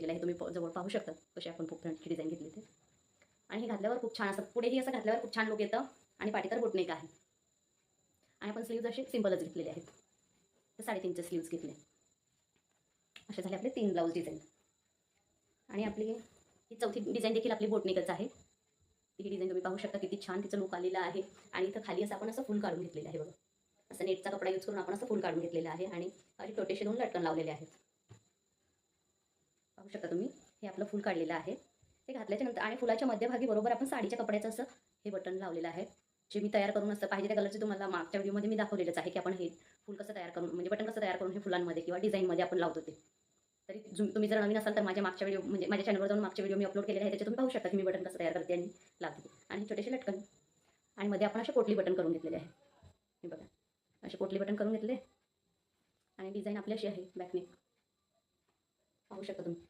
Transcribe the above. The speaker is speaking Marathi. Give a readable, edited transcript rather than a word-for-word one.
घेतलेलं आहे. तुम्ही जवळ पाहू शकता कशी आपण फ्रंटची डिझाईन घेतली ते. आणि हे घातल्यावर खूप छान असं, पुढेही असं घातल्यावर खूप छान लुक येतं. आणि पाठी तर बोटनेक आहे. आणि आपण स्लीव्ज असे सिंपलच घेतलेले आहेत. तर 3.5चे स्लीव्ज घेतले. असे झाले आपले 3 ब्लाऊज डिझाईन. आणि आपली ही चौथी डिझाईन देखील आपली बोटनेकच आहे. ही डिझाईन तुम्ही पाहू शकता किती छान तिचं लुक आलेला आहे. आणि इथं खाली असं आपण असं फुल काढून घेतलेलं आहे बघा. असं नेटचा कपडा यूज करून आपण असं फुल काढून घेतलेलं आहे. आणि असे छोटेसे 2 लटकन लावलेले आहेत. पाहू शकता तुम्ही, हे आपलं फुल काढलेलं आहे. ते घातल्याच्या नंतर आणि फुलाच्या मध्यभागी बरोबर आपण साडीच्या कपड्याचं असं हे बटन लावलेलं आहे. जे मी तयार करून असं पाहिजे त्या कलरचे तुम्हाला मागच्या व्हिडिओमध्ये मी दाखवलेलंच आहे की आपण हे फुल कसं तयार करून, म्हणजे बटन कसं तयार करून हे फुलांमध्ये किंवा डिझाईनमध्ये आपण लावतो ते. तरी तुम्ही जर नवीन असाल तर माझ्या मागच्या व्हिडिओ, म्हणजे माझ्या चॅनलवर जाऊन मागचे व्हिडिओ मी अपलोड केलेले आहे. त्याच्यात तुम्ही पाहू शकता की मी बटन कसं तयार करते आणि लावते. आणि छोटेसे लटकन आणि मध्ये आपण असे पोटली बटन करून घेतलेले आहे. हे बघा, असे पोटली बटन करून घेतले. आणि डिझाईन आपली अशी आहे बॅकनेक, पाहू शकता तुम्ही.